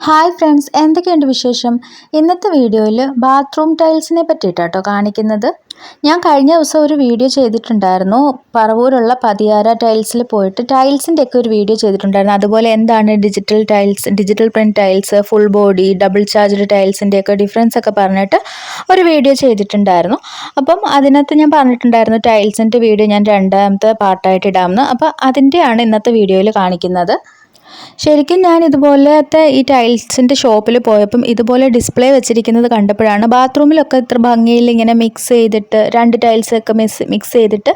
Hi friends, എന്തൊക്കെയുണ്ട് വിശേഷം? ഇന്നത്തെ വീഡിയോയിൽ ബാത്റൂം ടൈൽസിനെ പറ്റിയിട്ടാട്ടോ കാണിക്കുന്നത്. ഞാൻ കഴിഞ്ഞ ദിവസം ഒരു വീഡിയോ ചെയ്തിട്ടുണ്ടായിരുന്നു. പറവൂരുള്ള പതിയാര ടൈൽസിൽ പോയിട്ട് ടൈൽസിൻ്റെ ഒക്കെ ഒരു വീഡിയോ ചെയ്തിട്ടുണ്ടായിരുന്നു. അതുപോലെ എന്താണ് digital tiles, digital print tiles, full body, double charged ടൈൽസിൻ്റെ ഒക്കെ ഡിഫറൻസ് ഒക്കെ പറഞ്ഞിട്ട് ഒരു വീഡിയോ ചെയ്തിട്ടുണ്ടായിരുന്നു. അപ്പം അതിനകത്ത് ഞാൻ പറഞ്ഞിട്ടുണ്ടായിരുന്നു ടൈൽസിൻ്റെ വീഡിയോ ഞാൻ രണ്ടാമത്തെ പാർട്ടായിട്ട് ഇടാമെന്ന്. അപ്പോൾ അതിൻ്റെയാണ് ഇന്നത്തെ വീഡിയോയിൽ കാണിക്കുന്നത്. ശരിക്കും ഞാൻ ഇതുപോലത്തെ ഈ ടൈൽസിൻ്റെ ഷോപ്പിൽ പോയപ്പം ഇതുപോലെ ഡിസ്പ്ലേ വെച്ചിരിക്കുന്നത് കണ്ടപ്പോഴാണ് ബാത്റൂമിലൊക്കെ ഇത്ര ഭംഗിയിൽ ഇങ്ങനെ മിക്സ് ചെയ്തിട്ട് രണ്ട് ടൈൽസൊക്കെ മിക്സ് ചെയ്തിട്ട്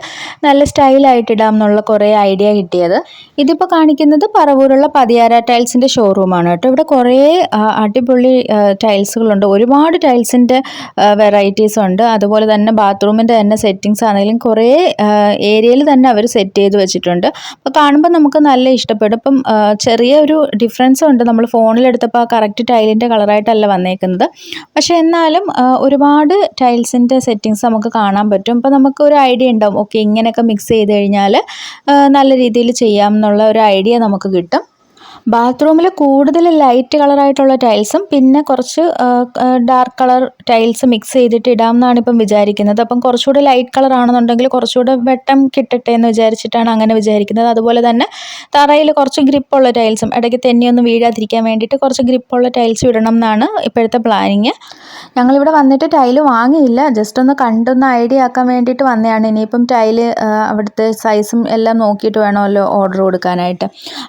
നല്ല സ്റ്റൈലായിട്ട് ഇടാം എന്നുള്ള കുറേ ഐഡിയ കിട്ടിയത്. ഇതിപ്പോൾ കാണിക്കുന്നത് പറവൂരുള്ള പതിയാര ടൈൽസിൻ്റെ ഷോറൂമാണ് കേട്ടോ. ഇവിടെ കുറേ അടിപൊളി ടൈൽസുകളുണ്ട്. ഒരുപാട് ടൈൽസിൻ്റെ വെറൈറ്റീസ് ഉണ്ട്. അതുപോലെ തന്നെ ബാത്റൂമിൻ്റെ തന്നെ സെറ്റിങ്സ് ആണെങ്കിലും കുറേ ഏരിയയിൽ തന്നെ അവർ സെറ്റ് ചെയ്ത് വെച്ചിട്ടുണ്ട്. അപ്പോൾ കാണുമ്പോൾ നമുക്ക് നല്ല ഇഷ്ടപ്പെടും. ഇപ്പം ചെറിയൊരു ഡിഫറൻസ് ഉണ്ട്. നമ്മൾ ഫോണിലെടുത്തപ്പോൾ കറക്റ്റ് ടൈലിൻ്റെ കളറായിട്ടല്ല വന്നേക്കുന്നത്. പക്ഷേ എന്നാലും ഒരുപാട് ടൈൽസിൻ്റെ സെറ്റിങ്സ് നമുക്ക് കാണാൻ പറ്റും. അപ്പോൾ നമുക്കൊരു ഐഡിയ ഉണ്ടാവും, ഓക്കെ ഇങ്ങനെയൊക്കെ മിക്സ് ചെയ്ത് കഴിഞ്ഞാൽ നല്ല രീതിയിൽ ചെയ്യാം എന്നുള്ള ഒരു ഐഡിയ നമുക്ക് കിട്ടും. ബാത്റൂമിൽ കൂടുതൽ ലൈറ്റ് കളറായിട്ടുള്ള ടൈൽസും പിന്നെ കുറച്ച് ഡാർക്ക് കളർ ടൈൽസ് മിക്സ് ചെയ്തിട്ട് ഇടാമെന്നാണ് ഇപ്പം വിചാരിക്കുന്നത്. അപ്പം കുറച്ചുകൂടെ ലൈറ്റ് കളർ ആണെന്നുണ്ടെങ്കിൽ കുറച്ചുകൂടെ വെട്ടം കിട്ടട്ടെ എന്ന് വിചാരിച്ചിട്ടാണ് അങ്ങനെ വിചാരിക്കുന്നത്. അതുപോലെ തന്നെ തറയിൽ കുറച്ച് ഗ്രിപ്പുള്ള ടൈൽസും ഇടയ്ക്ക് തെന്നിയൊന്നും വീഴാതിരിക്കാൻ വേണ്ടിയിട്ട് കുറച്ച് ഗ്രിപ്പുള്ള ടൈൽസ് ഇടണം എന്നാണ് ഇപ്പോഴത്തെ പ്ലാനിങ്. ഞങ്ങളിവിടെ വന്നിട്ട് ടൈല് വാങ്ങിയില്ല, ജസ്റ്റ് ഒന്ന് കണ്ടൊന്ന് ഐഡിയ ആക്കാൻ വേണ്ടിയിട്ട് വന്നതാണ്. ഇനിയിപ്പം ടൈല് അവിടുത്തെ സൈസും എല്ലാം നോക്കിയിട്ട് വേണമല്ലോ ഓർഡർ കൊടുക്കാനായിട്ട്.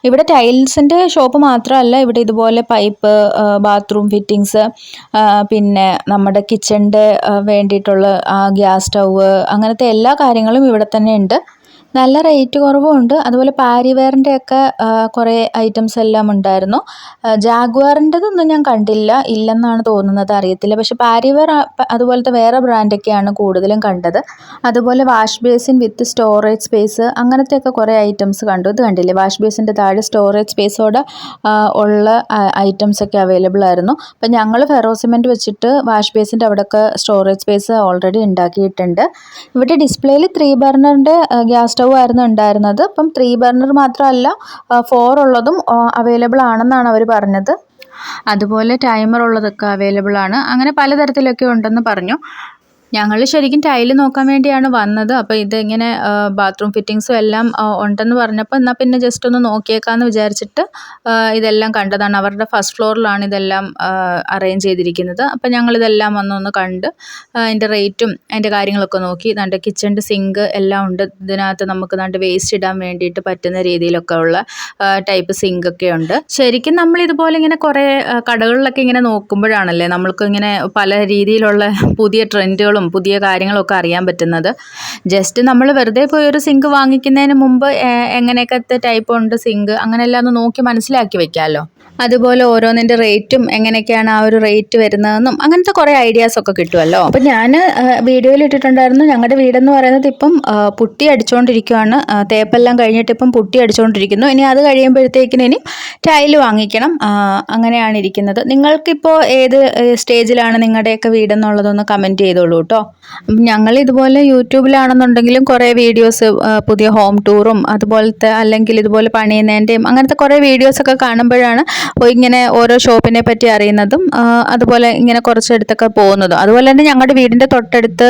ഇവിടെ ടൈൽസിൻ്റെ ഷോപ്പ് മാത്രമല്ല, ഇവിടെ ഇതുപോലെ പൈപ്പ്, ബാത്റൂം ഫിറ്റിങ്സ്, പിന്നെ നമ്മുടെ കിച്ചണിൻ്റെ വേണ്ടിയിട്ടുള്ള ഗ്യാസ് സ്റ്റൗവ്, അങ്ങനത്തെ എല്ലാ കാര്യങ്ങളും ഇവിടെ തന്നെ ഉണ്ട്. നല്ല റേറ്റ് കുറവുമുണ്ട്. അതുപോലെ പാരിവെയറിൻ്റെ ഒക്കെ കുറേ ഐറ്റംസ് എല്ലാം ഉണ്ടായിരുന്നു. ജാഗ്വാറിൻ്റെതൊന്നും ഞാൻ കണ്ടില്ല, ഇല്ലെന്നാണ് തോന്നുന്നത്, അറിയത്തില്ല. പക്ഷേ പാരിവെയർ അതുപോലത്തെ വേറെ ബ്രാൻഡൊക്കെയാണ് കൂടുതലും കണ്ടത്. അതുപോലെ വാഷ് ബേസിൻ വിത്ത് സ്റ്റോറേജ് സ്പേസ്, അങ്ങനത്തെയൊക്കെ കുറേ ഐറ്റംസ് കണ്ടു. ഇത് കണ്ടില്ലേ, വാഷ് ബേസിൻ്റെ താഴെ സ്റ്റോറേജ് സ്പേസോടെ ഉള്ള ഐറ്റംസൊക്കെ അവൈലബിൾ ആയിരുന്നു. അപ്പം ഞങ്ങൾ ഫെറോ സിമെൻറ്റ് വെച്ചിട്ട് വാഷ് ബേസിൻ്റെ അവിടെയൊക്കെ സ്റ്റോറേജ് സ്പേസ് ഓൾറെഡി ഉണ്ടാക്കിയിട്ടുണ്ട്. ഇവിടെ ഡിസ്പ്ലേയിൽ 3 ബർണറിൻ്റെ ഗ്യാസ് സ്റ്റൗ ആയിരുന്നു ഉണ്ടായിരുന്നത്. അപ്പം 3 ബർണർ മാത്രമല്ല 4 ഉള്ളതും അവൈലബിൾ ആണെന്നാണ് അവർ പറഞ്ഞത്. അതുപോലെ ടൈമർ ഉള്ളതൊക്കെ അവൈലബിൾ ആണ്. അങ്ങനെ പലതരത്തിലൊക്കെ ഉണ്ടെന്ന് പറഞ്ഞു. ഞങ്ങൾ ശരിക്കും ടൈല് നോക്കാൻ വേണ്ടിയാണ് വന്നത്. അപ്പോൾ ഇതിങ്ങനെ ബാത്റൂം ഫിറ്റിങ്സും എല്ലാം ഉണ്ടെന്ന് പറഞ്ഞപ്പോൾ എന്നാൽ പിന്നെ ജസ്റ്റ് ഒന്ന് നോക്കിയേക്കാമെന്ന് വിചാരിച്ചിട്ട് ഇതെല്ലാം കണ്ടതാണ്. അവരുടെ ഫസ്റ്റ് ഫ്ലോറിലാണ് ഇതെല്ലാം അറേഞ്ച് ചെയ്തിരിക്കുന്നത്. അപ്പോൾ ഞങ്ങളിതെല്ലാം വന്നൊന്ന് കണ്ട് അതിൻ്റെ റേറ്റും അതിൻ്റെ കാര്യങ്ങളൊക്കെ നോക്കി. ദാണ്ട് കിച്ചണിൻ്റെ സിങ്ക് എല്ലാം ഉണ്ട്. ഇതിനകത്ത് നമുക്ക് ദാണ്ട് വേസ്റ്റ് ഇടാൻ വേണ്ടിയിട്ട് പറ്റുന്ന രീതിയിലൊക്കെ ഉള്ള ടൈപ്പ് സിങ്കൊക്കെ ഉണ്ട്. ശരിക്കും നമ്മളിതുപോലെ ഇങ്ങനെ കുറേ കടകളിലൊക്കെ ഇങ്ങനെ നോക്കുമ്പോഴാണല്ലേ നമ്മൾക്ക് ഇങ്ങനെ പല രീതിയിലുള്ള പുതിയ ട്രെൻഡുകളും പുതിയ കാര്യങ്ങളൊക്കെ അറിയാൻ പറ്റുന്നത്. ജസ്റ്റ് നമ്മൾ വെറുതെ പോയി ഒരു സിങ്ക് വാങ്ങിക്കുന്നതിന് മുമ്പ് എങ്ങനെയൊക്കെ ടൈപ്പ് ഉണ്ട് സിങ്ക്, അങ്ങനെയെല്ലാം ഒന്ന് നോക്കി മനസ്സിലാക്കി വെക്കാമല്ലോ. അതുപോലെ ഓരോന്നിൻ്റെ റേറ്റും എങ്ങനെയൊക്കെയാണ് ആ ഒരു റേറ്റ് വരുന്നതെന്നും അങ്ങനത്തെ കുറേ ഐഡിയാസൊക്കെ കിട്ടുമല്ലോ. അപ്പം ഞാൻ വീഡിയോയിൽ ഇട്ടിട്ടുണ്ടായിരുന്നു, ഞങ്ങളുടെ വീടെന്ന് പറയുന്നത് ഇപ്പം പുട്ടി അടിച്ചുകൊണ്ടിരിക്കുകയാണ്. തേപ്പെല്ലാം കഴിഞ്ഞിട്ട് ഇപ്പം പുട്ടി അടിച്ചുകൊണ്ടിരിക്കുന്നു. ഇനി അത് കഴിയുമ്പോഴത്തേക്കിനും ഇനി ടൈല് വാങ്ങിക്കണം. അങ്ങനെയാണ് ഇരിക്കുന്നത്. നിങ്ങൾക്കിപ്പോൾ ഏത് സ്റ്റേജിലാണ് നിങ്ങളുടെയൊക്കെ വീടെന്നുള്ളതൊന്ന് കമൻറ്റ് ചെയ്തോളൂ കേട്ടോ. ഞങ്ങൾ ഇതുപോലെ യൂട്യൂബിലാണെന്നുണ്ടെങ്കിലും കുറേ വീഡിയോസ്, പുതിയ ഹോം ടൂറും അതുപോലത്തെ അല്ലെങ്കിൽ ഇതുപോലെ പണിയുന്നതിൻ്റെയും അങ്ങനത്തെ കുറേ വീഡിയോസൊക്കെ കാണുമ്പോഴാണ് ഇങ്ങനെ ഓരോ ഷോപ്പിനെ പറ്റി അറിയുന്നതും അതുപോലെ ഇങ്ങനെ കുറച്ചെടുത്തൊക്കെ പോകുന്നതും. അതുപോലെ തന്നെ ഞങ്ങളുടെ വീടിൻ്റെ തൊട്ടടുത്ത്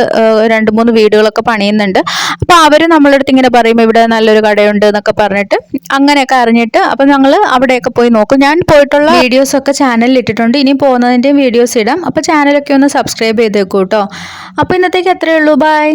2-3 വീടുകളൊക്കെ പണിയുന്നുണ്ട്. അപ്പോൾ അവർ നമ്മളടുത്ത് ഇങ്ങനെ പറയും ഇവിടെ നല്ലൊരു കടയുണ്ട് എന്നൊക്കെ പറഞ്ഞിട്ട് അങ്ങനെയൊക്കെ അറിഞ്ഞിട്ട് അപ്പോൾ ഞങ്ങൾ അവിടെയൊക്കെ പോയി നോക്കും. ഞാൻ പോയിട്ടുള്ള വീഡിയോസൊക്കെ ചാനലിൽ ഇട്ടിട്ടുണ്ട്. ഇനി പോകുന്നതിൻ്റെയും വീഡിയോസ് ഇടാം. അപ്പോൾ ചാനലൊക്കെ ഒന്ന് സബ്സ്ക്രൈബ് ചെയ്തേക്കൂ കേട്ടോ. അപ്പോൾ ഇന്നത്തേക്ക് അത്രയേ ഉള്ളൂ. ബൈ.